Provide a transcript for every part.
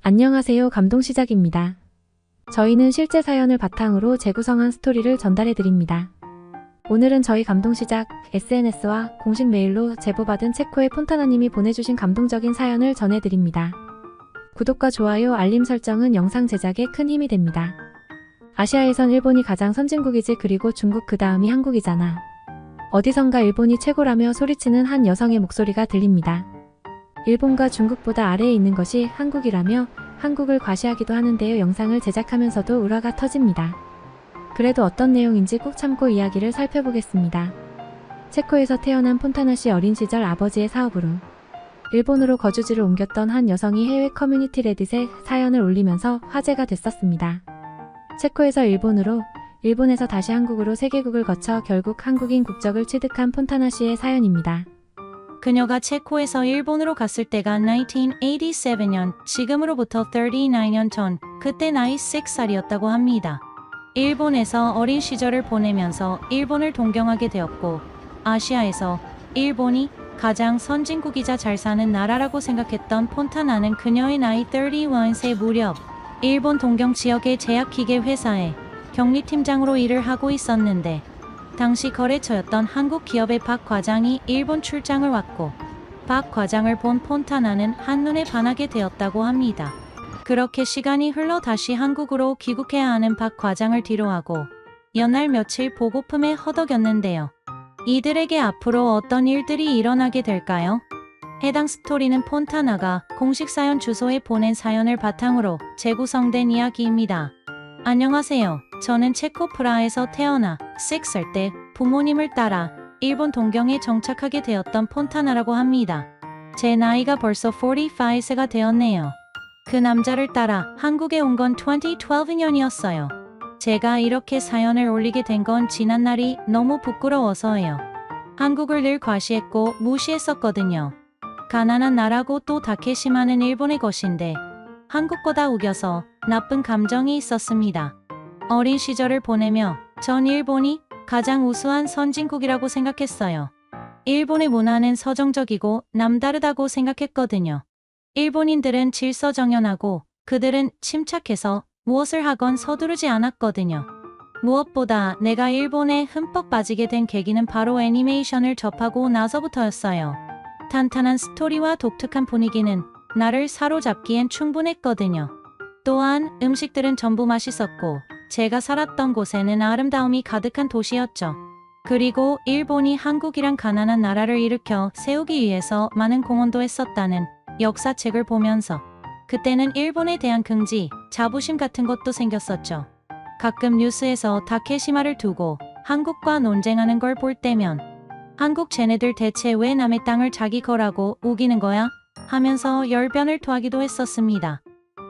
안녕하세요. 감동시작입니다. 저희는 실제 사연을 바탕으로 재구성한 스토리를 전달해 드립니다. 오늘은 저희 감동시작 SNS와 공식 메일로 제보받은 체코의 폰타나님이 보내주신 감동적인 사연을 전해드립니다. 구독과 좋아요, 알림 설정은 영상 제작에 큰 힘이 됩니다. 아시아에선 일본이 가장 선진국이지, 그리고 중국 그 다음이 한국이잖아. 어디선가 일본이 최고라며 소리치는 한 여성의 목소리가 들립니다. 일본과 중국보다 아래에 있는 것이 한국이라며 한국을 과시하기도 하는데요. 영상을 제작하면서도 울화가 터집니다. 그래도 어떤 내용인지 꾹 참고 이야기를 살펴보겠습니다. 체코에서 태어난 폰타나 씨, 어린 시절 아버지의 사업으로 일본으로 거주지를 옮겼던 한 여성이 해외 커뮤니티 레딧에 사연을 올리면서 화제가 됐었습니다. 체코에서 일본으로, 일본에서 다시 한국으로 3개국을 거쳐 결국 한국인 국적을 취득한 폰타나 씨의 사연입니다. 그녀가 체코에서 일본으로 갔을 때가 1987년, 지금으로부터 39년 전, 그때 나이 6살이었다고 합니다. 일본에서 어린 시절을 보내면서 일본을 동경하게 되었고, 아시아에서 일본이 가장 선진국이자 잘 사는 나라라고 생각했던 폰타나는 그녀의 나이 31세 무렵 일본 동경 지역의 제약기계 회사에 격리팀장으로 일을 하고 있었는데, 당시 거래처였던 한국 기업의 박 과장이 일본 출장을 왔고, 박 과장을 본 폰타나는 한눈에 반하게 되었다고 합니다. 그렇게 시간이 흘러 다시 한국으로 귀국해야 하는 박 과장을 뒤로하고 연날 며칠 보고품에 허덕였는데요. 이들에게 앞으로 어떤 일들이 일어나게 될까요? 해당 스토리는 폰타나가 공식 사연 주소에 보낸 사연을 바탕으로 재구성된 이야기입니다. 안녕하세요. 저는 체코 프라하에서 태어나 6살 때 부모님을 따라 일본 동경에 정착하게 되었던 폰타나라고 합니다. 제 나이가 벌써 45세가 되었네요. 그 남자를 따라 한국에 온 건 2012년이었어요. 제가 이렇게 사연을 올리게 된 건 지난날이 너무 부끄러워서예요. 한국을 늘 과시했고 무시했었거든요. 가난한 나라고 또 다케시마는 일본의 것인데 한국보다 우겨서 나쁜 감정이 있었습니다. 어린 시절을 보내며 전 일본이 가장 우수한 선진국이라고 생각했어요. 일본의 문화는 서정적이고 남다르다고 생각했거든요. 일본인들은 질서정연하고 그들은 침착해서 무엇을 하건 서두르지 않았거든요. 무엇보다 내가 일본에 흠뻑 빠지게 된 계기는 바로 애니메이션을 접하고 나서부터였어요. 탄탄한 스토리와 독특한 분위기는 나를 사로잡기엔 충분했거든요. 또한 음식들은 전부 맛있었고 제가 살았던 곳에는 아름다움이 가득한 도시였죠. 그리고 일본이 한국이란 가난한 나라를 일으켜 세우기 위해서 많은 공헌도 했었다는 역사책을 보면서 그때는 일본에 대한 긍지, 자부심 같은 것도 생겼었죠. 가끔 뉴스에서 다케시마를 두고 한국과 논쟁하는 걸 볼 때면 한국 쟤네들 대체 왜 남의 땅을 자기 거라고 우기는 거야? 하면서 열변을 토하기도 했었습니다.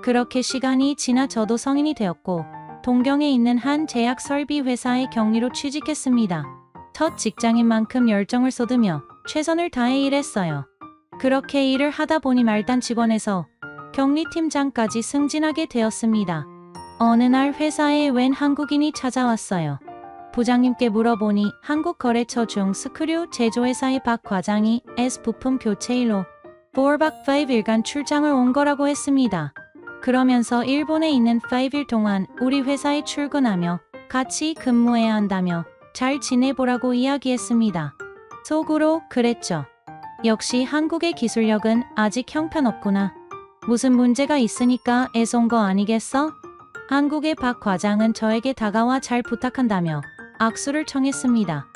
그렇게 시간이 지나 저도 성인이 되었고 동경에 있는 한 제약 설비 회사에 격리로 취직했습니다. 첫 직장인 만큼 열정을 쏟으며 최선을 다해 일했어요. 그렇게 일을 하다 보니 말단 직원에서 격리팀장까지 승진하게 되었습니다. 어느 날 회사에 웬 한국인이 찾아왔어요. 부장님께 물어보니 한국 거래처 중 스크류 제조회사의 박 과장이 S 부품 교체일로 4박 5일간 출장을 온 거라고 했습니다. 그러면서 일본에 있는 5일 동안 우리 회사에 출근하며 같이 근무해야 한다며 잘 지내보라고 이야기했습니다. 속으로 그랬죠. 역시 한국의 기술력은 아직 형편없구나. 무슨 문제가 있으니까 애써온 거 아니겠어? 한국의 박 과장은 저에게 다가와 잘 부탁한다며 악수를 청했습니다.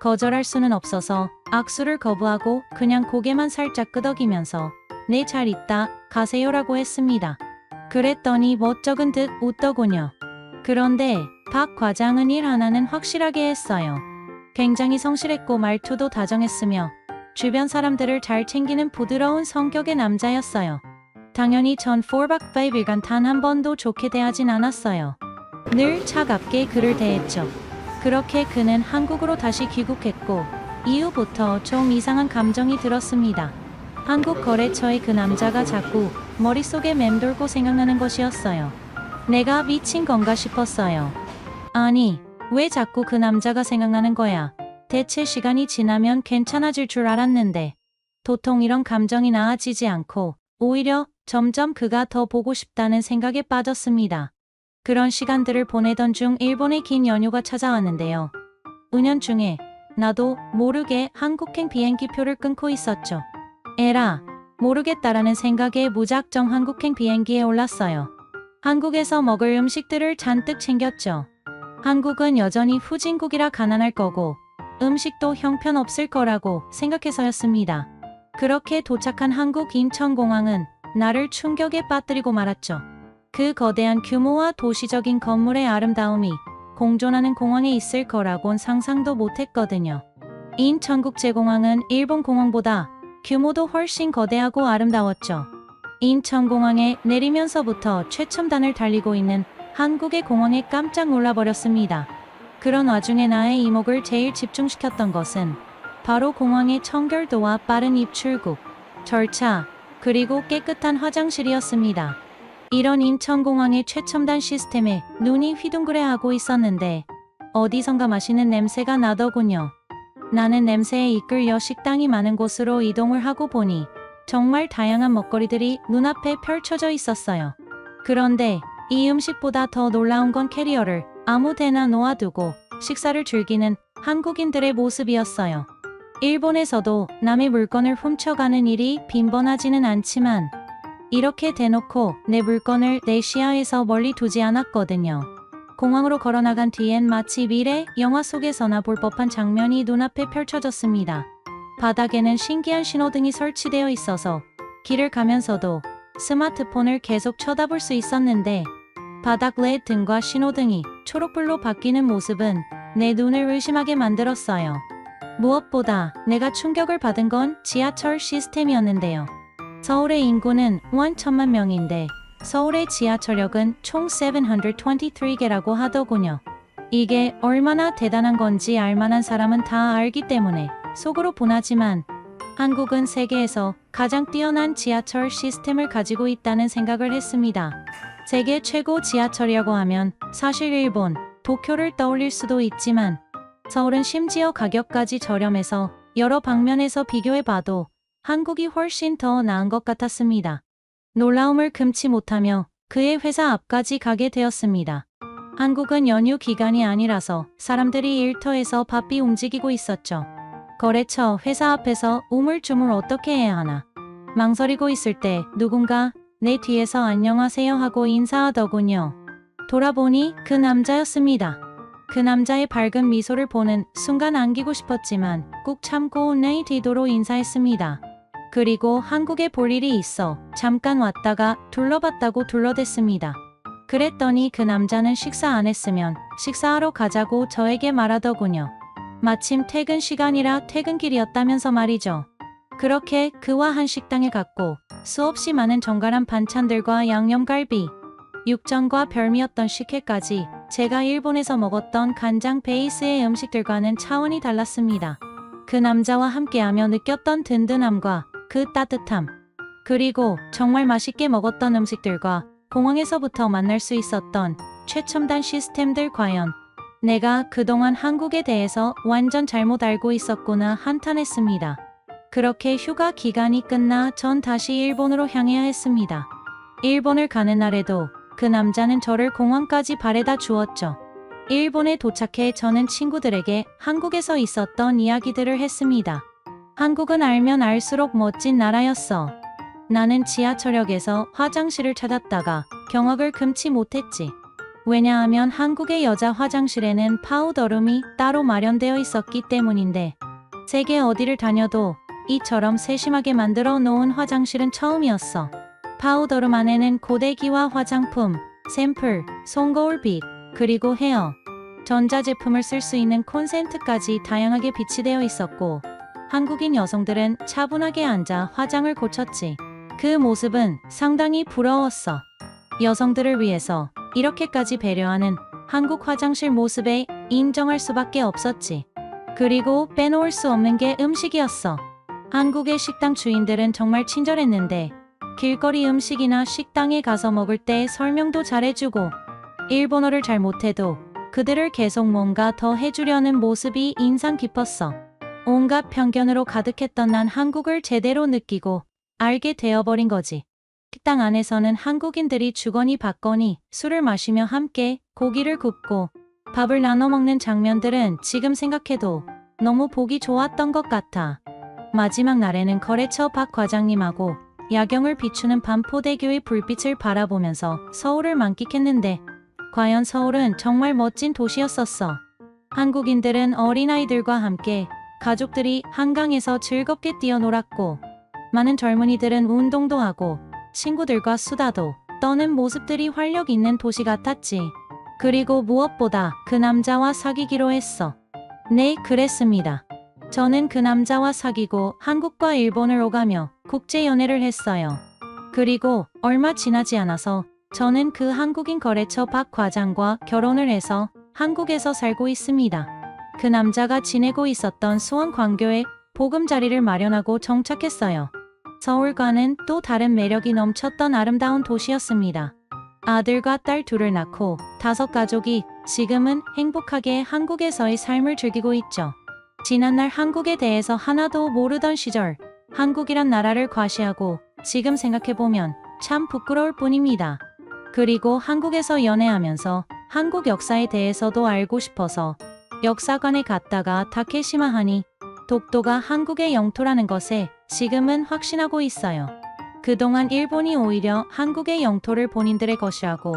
거절할 수는 없어서 악수를 거부하고 그냥 고개만 살짝 끄덕이면서 네, 잘 있다 가세요라고 했습니다. 그랬더니 멋쩍은 듯 웃더군요. 그런데 박 과장은 일 하나는 확실하게 했어요. 굉장히 성실했고 말투도 다정했으며 주변 사람들을 잘 챙기는 부드러운 성격의 남자였어요. 당연히 전 4박 5일간 단 한 번도 좋게 대하진 않았어요. 늘 차갑게 그를 대했죠. 그렇게 그는 한국으로 다시 귀국했고 이후부터 좀 이상한 감정이 들었습니다. 한국 거래처의 그 남자가 자꾸 머릿속에 맴돌고 생각나는 것이었어요. 내가 미친 건가 싶었어요. 아니, 왜 자꾸 그 남자가 생각나는 거야? 대체 시간이 지나면 괜찮아질 줄 알았는데 도통 이런 감정이 나아지지 않고 오히려 점점 그가 더 보고 싶다는 생각에 빠졌습니다. 그런 시간들을 보내던 중 일본의 긴 연휴가 찾아왔는데요. 은연중에 나도 모르게 한국행 비행기표를 끊고 있었죠. 에라, 모르겠다라는 생각에 무작정 한국행 비행기에 올랐어요. 한국에서 먹을 음식들을 잔뜩 챙겼죠. 한국은 여전히 후진국이라 가난할 거고 음식도 형편없을 거라고 생각해서였습니다. 그렇게 도착한 한국 인천공항은 나를 충격에 빠뜨리고 말았죠. 그 거대한 규모와 도시적인 건물의 아름다움이 공존하는 공항에 있을 거라곤 상상도 못했거든요. 인천국제공항은 일본 공항보다 규모도 훨씬 거대하고 아름다웠죠. 인천공항에 내리면서부터 최첨단을 달리고 있는 한국의 공항에 깜짝 놀라버렸습니다. 그런 와중에 나의 이목을 제일 집중시켰던 것은 바로 공항의 청결도와 빠른 입출국, 절차, 그리고 깨끗한 화장실이었습니다. 이런 인천공항의 최첨단 시스템에 눈이 휘둥그레하고 있었는데 어디선가 맛있는 냄새가 나더군요. 나는 냄새에 이끌려 식당이 많은 곳으로 이동을 하고 보니 정말 다양한 먹거리들이 눈앞에 펼쳐져 있었어요. 그런데 이 음식보다 더 놀라운 건 캐리어를 아무데나 놓아두고 식사를 즐기는 한국인들의 모습이었어요. 일본에서도 남의 물건을 훔쳐가는 일이 빈번하지는 않지만 이렇게 대놓고 내 물건을 내 시야에서 멀리 두지 않았거든요. 공항으로 걸어나간 뒤엔 마치 미래 영화 속에서나 볼 법한 장면이 눈앞에 펼쳐졌습니다. 바닥에는 신기한 신호등이 설치되어 있어서 길을 가면서도 스마트폰을 계속 쳐다볼 수 있었는데 바닥 LED 등과 신호등이 초록불로 바뀌는 모습은 내 눈을 의심하게 만들었어요. 무엇보다 내가 충격을 받은 건 지하철 시스템이었는데요. 서울의 인구는 1,000만 명인데 서울의 지하철역은 총 723개라고 하더군요. 이게 얼마나 대단한 건지 알만한 사람은 다 알기 때문에 속으로 분하지만 한국은 세계에서 가장 뛰어난 지하철 시스템을 가지고 있다는 생각을 했습니다. 세계 최고 지하철이라고 하면 사실 일본, 도쿄를 떠올릴 수도 있지만 서울은 심지어 가격까지 저렴해서 여러 방면에서 비교해봐도 한국이 훨씬 더 나은 것 같았습니다. 놀라움을 금치 못하며 그의 회사 앞까지 가게 되었습니다. 한국은 연휴 기간이 아니라서 사람들이 일터에서 바삐 움직이고 있었죠. 거래처, 회사 앞에서 우물쭈물 어떻게 해야 하나. 망설이고 있을 때 누군가 내 뒤에서 안녕하세요 하고 인사하더군요. 돌아보니 그 남자였습니다. 그 남자의 밝은 미소를 보는 순간 안기고 싶었지만 꾹 참고 내 뒤도로 인사했습니다. 그리고 한국에 볼 일이 있어 잠깐 왔다가 둘러봤다고 둘러댔습니다. 그랬더니 그 남자는 식사 안 했으면 식사하러 가자고 저에게 말하더군요. 마침 퇴근 시간이라 퇴근길이었다면서 말이죠. 그렇게 그와 한 식당에 갔고 수없이 많은 정갈한 반찬들과 양념갈비, 육전과 별미였던 식혜까지 제가 일본에서 먹었던 간장 베이스의 음식들과는 차원이 달랐습니다. 그 남자와 함께하며 느꼈던 든든함과 그 따뜻함, 그리고 정말 맛있게 먹었던 음식들과 공항에서부터 만날 수 있었던 최첨단 시스템들 과연 내가 그동안 한국에 대해서 완전 잘못 알고 있었구나 한탄했습니다. 그렇게 휴가 기간이 끝나 전 다시 일본으로 향해야 했습니다. 일본을 가는 날에도 그 남자는 저를 공항까지 바래다 주었죠. 일본에 도착해 저는 친구들에게 한국에서 있었던 이야기들을 했습니다. 한국은 알면 알수록 멋진 나라였어. 나는 지하철역에서 화장실을 찾았다가 경악을 금치 못했지. 왜냐하면 한국의 여자 화장실에는 파우더룸이 따로 마련되어 있었기 때문인데 세계 어디를 다녀도 이처럼 세심하게 만들어 놓은 화장실은 처음이었어. 파우더룸 안에는 고데기와 화장품, 샘플, 손거울빛, 그리고 헤어, 전자제품을 쓸 수 있는 콘센트까지 다양하게 비치되어 있었고 한국인 여성들은 차분하게 앉아 화장을 고쳤지. 그 모습은 상당히 부러웠어. 여성들을 위해서 이렇게까지 배려하는 한국 화장실 모습에 인정할 수밖에 없었지. 그리고 빼놓을 수 없는 게 음식이었어. 한국의 식당 주인들은 정말 친절했는데 길거리 음식이나 식당에 가서 먹을 때 설명도 잘해주고 일본어를 잘 못해도 그들을 계속 뭔가 더 해주려는 모습이 인상 깊었어. 온갖 편견으로 가득했던 난 한국을 제대로 느끼고 알게 되어버린 거지. 식당 안에서는 한국인들이 주거니 받거니 술을 마시며 함께 고기를 굽고 밥을 나눠 먹는 장면들은 지금 생각해도 너무 보기 좋았던 것 같아. 마지막 날에는 거래처 박 과장님하고 야경을 비추는 반포대교의 불빛을 바라보면서 서울을 만끽했는데 과연 서울은 정말 멋진 도시였었어. 한국인들은 어린아이들과 함께 가족들이 한강에서 즐겁게 뛰어놀았고 많은 젊은이들은 운동도 하고 친구들과 수다도 떠는 모습들이 활력 있는 도시 같았지. 그리고 무엇보다 그 남자와 사귀기로 했어. 네, 그랬습니다. 저는 그 남자와 사귀고 한국과 일본을 오가며 국제연애를 했어요. 그리고 얼마 지나지 않아서 저는 그 한국인 거래처 박 과장과 결혼을 해서 한국에서 살고 있습니다. 그 남자가 지내고 있었던 수원 광교에 보금자리를 마련하고 정착했어요. 서울과는 또 다른 매력이 넘쳤던 아름다운 도시였습니다. 아들과 딸 둘을 낳고 5가족이 지금은 행복하게 한국에서의 삶을 즐기고 있죠. 지난날 한국에 대해서 하나도 모르던 시절, 한국이란 나라를 과시하고 지금 생각해보면 참 부끄러울 뿐입니다. 그리고 한국에서 연애하면서 한국 역사에 대해서도 알고 싶어서 역사관에 갔다가 다케시마 하니 독도가 한국의 영토라는 것에 지금은 확신하고 있어요. 그동안 일본이 오히려 한국의 영토를 본인들의 것이라고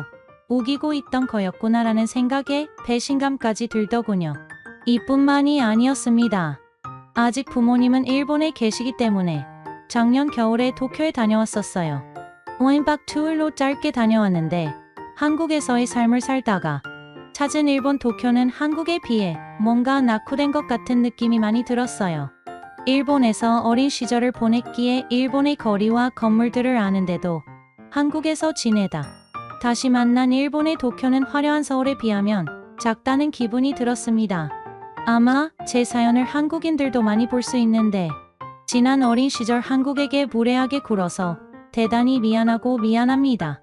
우기고 있던 거였구나라는 생각에 배신감까지 들더군요. 이뿐만이 아니었습니다. 아직 부모님은 일본에 계시기 때문에 작년 겨울에 도쿄에 다녀왔었어요. 5박 2일로 짧게 다녀왔는데 한국에서의 삶을 살다가 찾은 일본 도쿄는 한국에 비해 뭔가 낙후된 것 같은 느낌이 많이 들었어요. 일본에서 어린 시절을 보냈기에 일본의 거리와 건물들을 아는데도 한국에서 지내다 다시 만난 일본의 도쿄는 화려한 서울에 비하면 작다는 기분이 들었습니다. 아마 제 사연을 한국인들도 많이 볼 수 있는데 지난 어린 시절 한국에게 무례하게 굴어서 대단히 미안합니다.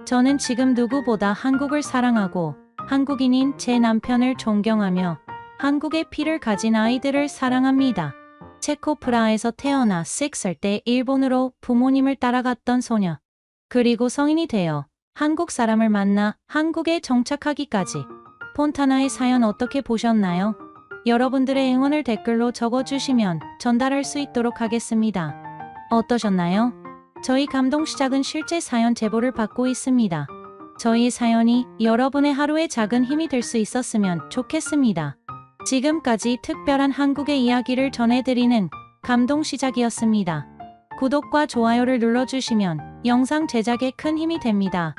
저는 지금 누구보다 한국을 사랑하고 한국인인 제 남편을 존경하며 한국의 피를 가진 아이들을 사랑합니다. 체코 프라하에서 태어나 6살 때 일본으로 부모님을 따라갔던 소녀. 그리고 성인이 되어 한국 사람을 만나 한국에 정착하기까지. 폰타나의 사연 어떻게 보셨나요? 여러분들의 응원을 댓글로 적어주시면 전달할 수 있도록 하겠습니다. 어떠셨나요? 저희 감동시작은 실제 사연 제보를 받고 있습니다. 저희 사연이 여러분의 하루의 작은 힘이 될 수 있었으면 좋겠습니다. 지금까지 특별한 한국의 이야기를 전해드리는 감동시작이었습니다. 구독과 좋아요를 눌러주시면 영상 제작에 큰 힘이 됩니다.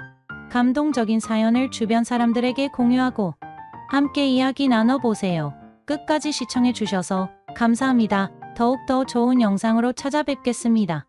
감동적인 사연을 주변 사람들에게 공유하고 함께 이야기 나눠보세요. 끝까지 시청해주셔서 감사합니다. 더욱더 좋은 영상으로 찾아뵙겠습니다.